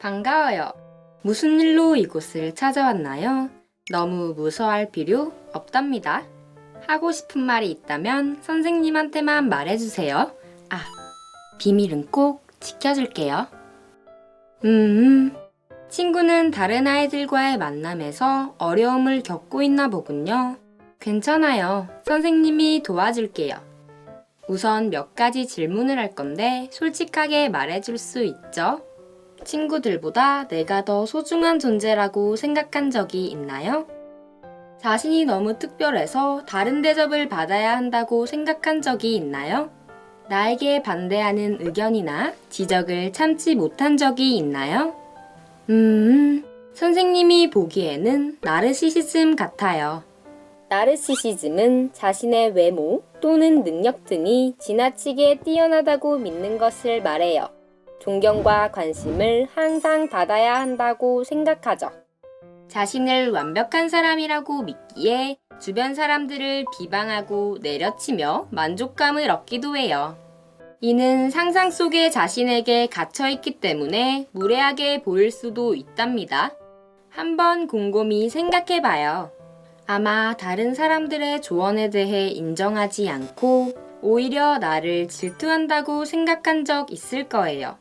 반가워요. 무슨 일로 이곳을 찾아왔나요? 너무 무서워할 필요 없답니다. 하고 싶은 말이 있다면 선생님한테만 말해주세요. 비밀은 꼭 지켜줄게요. 친구는 다른 아이들과의 만남에서 어려움을 겪고 있나 보군요. 괜찮아요. 선생님이 도와줄게요. 우선 몇 가지 질문을 할 건데 솔직하게 말해줄 수 있죠? 친구들보다 내가 더 소중한 존재라고 생각한 적이 있나요? 자신이 너무 특별해서 다른 대접을 받아야 한다고 생각한 적이 있나요? 나에게 반대하는 의견이나 지적을 참지 못한 적이 있나요? 선생님이 보기에는 나르시시즘 같아요. 나르시시즘은 자신의 외모 또는 능력 등이 지나치게 뛰어나다고 믿는 것을 말해요. 존경과 관심을 항상 받아야 한다고 생각하죠. 자신을 완벽한 사람이라고 믿기에 주변 사람들을 비방하고 내려치며 만족감을 얻기도 해요. 이는 상상 속에 자신에게 갇혀있기 때문에 무례하게 보일 수도 있답니다. 한번 곰곰이 생각해봐요. 아마 다른 사람들의 조언에 대해 인정하지 않고 오히려 나를 질투한다고 생각한 적 있을 거예요.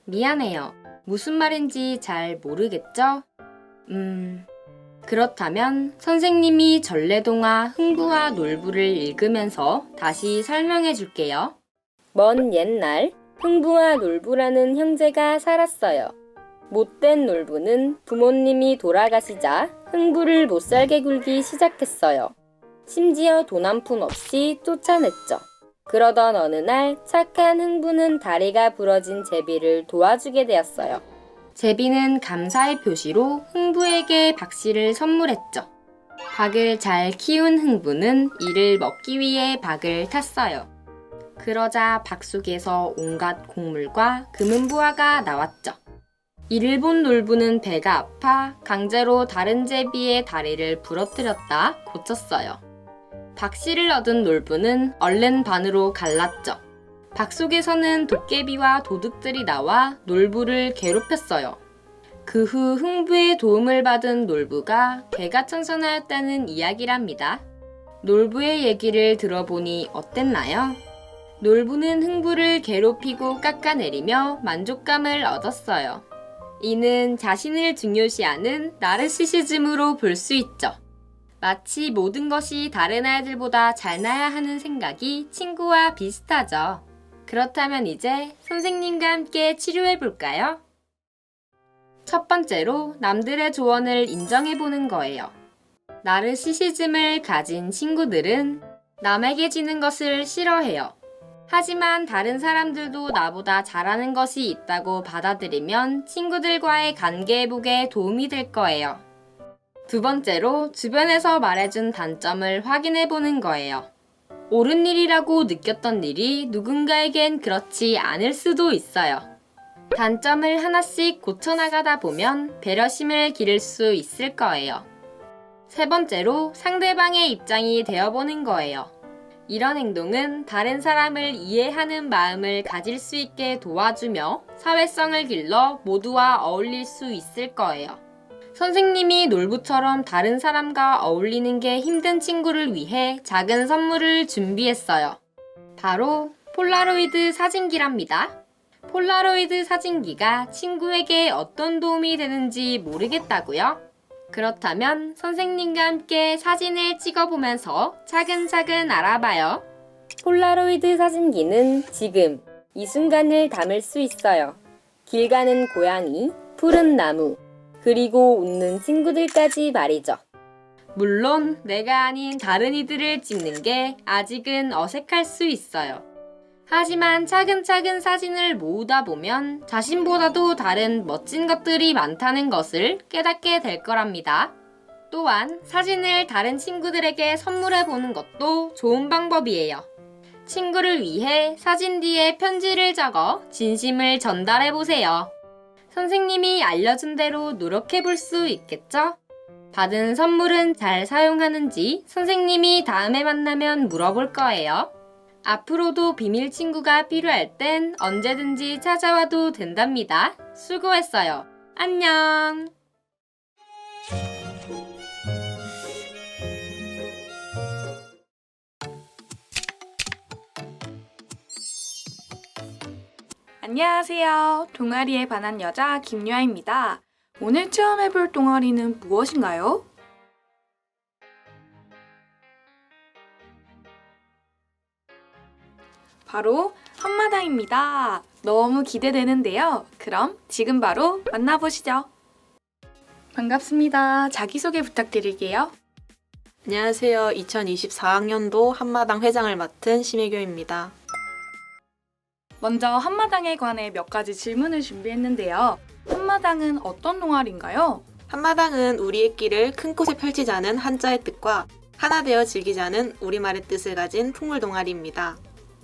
미안해요. 무슨 말인지 잘 모르겠죠? 그렇다면 선생님이 전래동화 흥부와 놀부를 읽으면서 다시 설명해 줄게요. 먼 옛날 흥부와 놀부라는 형제가 살았어요. 못된 놀부는 부모님이 돌아가시자 흥부를 못살게 굴기 시작했어요. 심지어 돈 한 푼 없이 쫓아냈죠. 그러던 어느 날 착한 흥부는 다리가 부러진 제비를 도와주게 되었어요. 제비는 감사의 표시로 흥부에게 박씨를 선물했죠. 박을 잘 키운 흥부는 이를 먹기 위해 박을 탔어요. 그러자 박 속에서 온갖 곡물과 금은부화가 나왔죠. 이를 본 놀부는 배가 아파 강제로 다른 제비의 다리를 부러뜨렸다 고쳤어요. 박씨를 얻은 놀부는 얼른 반으로 갈랐죠. 박 속에서는 도깨비와 도둑들이 나와 놀부를 괴롭혔어요. 그 후 흥부의 도움을 받은 놀부가 개가천선하였다는 이야기랍니다. 놀부의 얘기를 들어보니 어땠나요? 놀부는 흥부를 괴롭히고 깎아내리며 만족감을 얻었어요. 이는 자신을 중요시하는 나르시시즘으로 볼 수 있죠. 마치 모든 것이 다른 아이들보다 잘나야 하는 생각이 친구와 비슷하죠. 그렇다면 이제 선생님과 함께 치료해 볼까요? 첫 번째로 남들의 조언을 인정해보는 거예요. 나르시시즘을 가진 친구들은 남에게 지는 것을 싫어해요. 하지만 다른 사람들도 나보다 잘하는 것이 있다고 받아들이면 친구들과의 관계 회복에 도움이 될 거예요. 두 번째로 주변에서 말해준 단점을 확인해보는 거예요. 옳은 일이라고 느꼈던 일이 누군가에겐 그렇지 않을 수도 있어요. 단점을 하나씩 고쳐나가다 보면 배려심을 기를 수 있을 거예요. 세 번째로 상대방의 입장이 되어보는 거예요. 이런 행동은 다른 사람을 이해하는 마음을 가질 수 있게 도와주며 사회성을 길러 모두와 어울릴 수 있을 거예요. 선생님이 놀부처럼 다른 사람과 어울리는 게 힘든 친구를 위해 작은 선물을 준비했어요. 바로 폴라로이드 사진기랍니다. 폴라로이드 사진기가 친구에게 어떤 도움이 되는지 모르겠다고요? 그렇다면 선생님과 함께 사진을 찍어보면서 차근차근 알아봐요. 폴라로이드 사진기는 지금 이 순간을 담을 수 있어요. 길 가는 고양이, 푸른 나무, 그리고 웃는 친구들까지 말이죠. 물론 내가 아닌 다른 이들을 찍는 게 아직은 어색할 수 있어요. 하지만 차근차근 사진을 모으다 보면 자신보다도 다른 멋진 것들이 많다는 것을 깨닫게 될 거랍니다. 또한 사진을 다른 친구들에게 선물해 보는 것도 좋은 방법이에요. 친구를 위해 사진 뒤에 편지를 적어 진심을 전달해 보세요. 선생님이 알려준 대로 노력해 볼 수 있겠죠? 받은 선물은 잘 사용하는지 선생님이 다음에 만나면 물어볼 거예요. 앞으로도 비밀 친구가 필요할 땐 언제든지 찾아와도 된답니다. 수고했어요. 안녕! 안녕하세요. 동아리에 반한 여자 김유아입니다. 오늘 체험해볼 동아리는 무엇인가요? 바로 한마당입니다. 너무 기대되는데요. 그럼 지금 바로 만나보시죠. 반갑습니다. 자기소개 부탁드릴게요. 안녕하세요. 2024학년도 한마당 회장을 맡은 심혜교입니다. 먼저 한마당에 관해 몇 가지 질문을 준비했는데요. 한마당은 어떤 동아리인가요? 한마당은 우리의 끼를 큰 곳에 펼치자는 한자의 뜻과 하나 되어 즐기자는 우리말의 뜻을 가진 풍물 동아리입니다.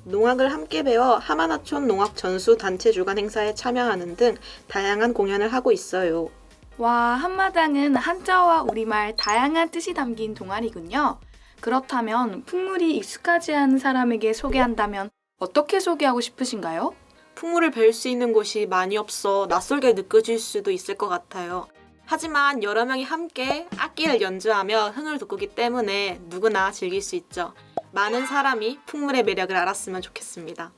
농악을 함께 배워 하마나촌 농악 전수 단체 주간 행사에 참여하는 등 다양한 공연을 하고 있어요. 와, 한마당은 한자와 우리말 다양한 뜻이 담긴 동아리군요. 그렇다면 풍물이 익숙하지 않은 사람에게 소개한다면 어떻게 소개하고 싶으신가요? 풍물을 배울 수 있는 곳이 많이 없어 낯설게 느껴질 수도 있을 것 같아요. 하지만 여러 명이 함께 악기를 연주하며 흥을 돋구기 때문에 누구나 즐길 수 있죠. 많은 사람이 풍물의 매력을 알았으면 좋겠습니다.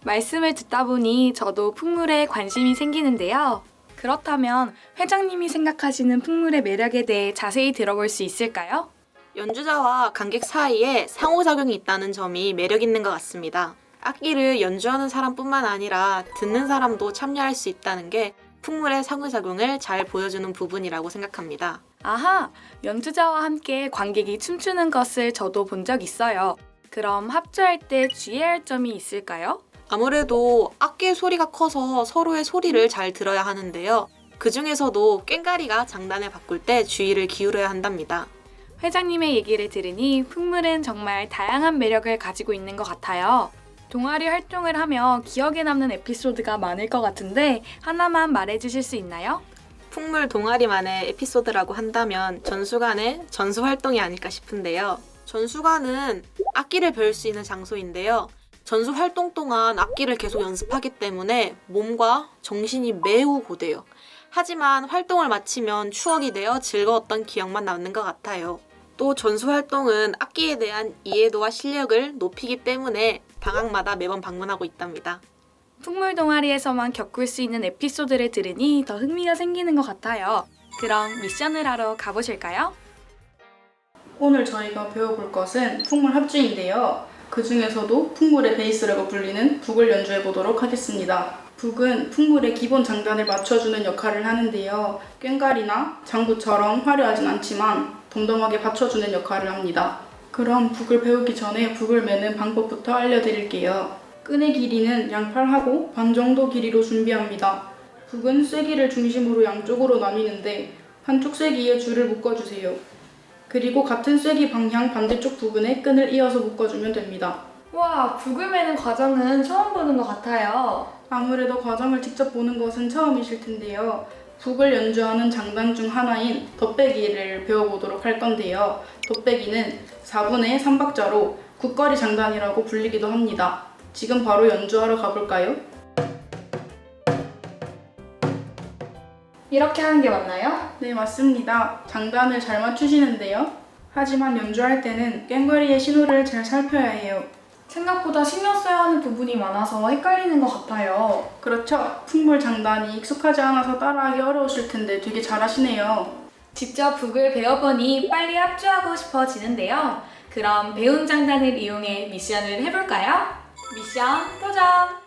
말씀을 듣다 보니 저도 풍물에 관심이 생기는데요. 그렇다면 회장님이 생각하시는 풍물의 매력에 대해 자세히 들어볼 수 있을까요? 연주자와 관객 사이에 상호작용이 있다는 점이 매력 있는 것 같습니다. 악기를 연주하는 사람뿐만 아니라 듣는 사람도 참여할 수 있다는 게 풍물의 상호작용을 잘 보여주는 부분이라고 생각합니다. 아하, 연주자와 함께 관객이 춤추는 것을 저도 본 적 있어요. 그럼 합주할 때 주의해야 할 점이 있을까요? 아무래도 악기의 소리가 커서 서로의 소리를 잘 들어야 하는데요. 그 중에서도 꽹과리가 장단을 바꿀 때 주의를 기울여야 한답니다. 회장님의 얘기를 들으니 풍물은 정말 다양한 매력을 가지고 있는 것 같아요. 동아리 활동을 하며 기억에 남는 에피소드가 많을 것 같은데 하나만 말해주실 수 있나요? 풍물 동아리만의 에피소드라고 한다면 전수관의 전수 활동이 아닐까 싶은데요. 전수관은 악기를 배울 수 있는 장소인데요. 전수 활동 동안 악기를 계속 연습하기 때문에 몸과 정신이 매우 고돼요. 하지만 활동을 마치면 추억이 되어 즐거웠던 기억만 남는 것 같아요. 또 전수 활동은 악기에 대한 이해도와 실력을 높이기 때문에 방학마다 매번 방문하고 있답니다. 풍물 동아리에서만 겪을 수 있는 에피소드를 들으니 더 흥미가 생기는 것 같아요. 그럼 미션을 하러 가보실까요? 오늘 저희가 배워볼 것은 풍물 합주인데요. 그 중에서도 풍물의 베이스라고 불리는 북을 연주해 보도록 하겠습니다. 북은 풍물의 기본 장단을 맞춰주는 역할을 하는데요. 꽹과리나 장구처럼 화려하진 않지만 덤덤하게 받쳐주는 역할을 합니다. 그럼 북을 배우기 전에 북을 매는 방법부터 알려드릴게요. 끈의 길이는 양팔하고 반 정도 길이로 준비합니다. 북은 쐐기를 중심으로 양쪽으로 나뉘는데 한쪽 쐐기에 줄을 묶어주세요. 그리고 같은 쐐기 방향 반대쪽 부분에 끈을 이어서 묶어주면 됩니다. 와, 북을 매는 과정은 처음 보는 것 같아요. 아무래도 과정을 직접 보는 것은 처음이실 텐데요. 북을 연주하는 장단 중 하나인 덧배기를 배워보도록 할 건데요. 덧배기는 4분의 3박자로 굿거리 장단이라고 불리기도 합니다. 지금 바로 연주하러 가볼까요? 이렇게 하는 게 맞나요? 네, 맞습니다. 장단을 잘 맞추시는데요. 하지만 연주할 때는 꽹과리의 신호를 잘 살펴야 해요. 생각보다 신경 써야 하는 부분이 많아서 헷갈리는 것 같아요. 그렇죠. 풍물 장단이 익숙하지 않아서 따라하기 어려우실 텐데 되게 잘하시네요. 직접 북을 배워보니 빨리 합주하고 싶어지는데요. 그럼 배운 장단을 이용해 미션을 해볼까요? 미션 도전!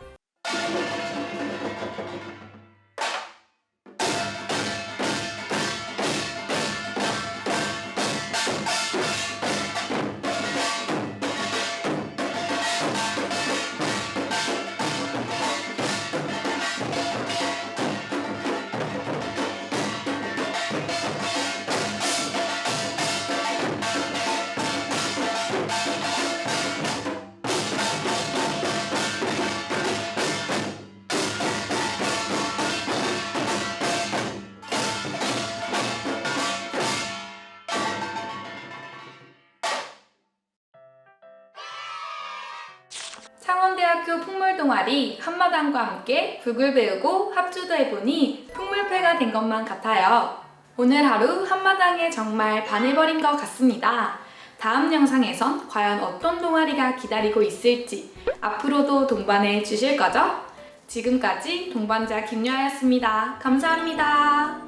수원대학교 풍물동아리 한마당과 함께 북을 배우고 합주도 해보니 풍물패가 된 것만 같아요. 오늘 하루 한마당에 정말 반해버린 것 같습니다. 다음 영상에선 과연 어떤 동아리가 기다리고 있을지 앞으로도 동반해 주실 거죠? 지금까지 동반자 김여아였습니다. 감사합니다.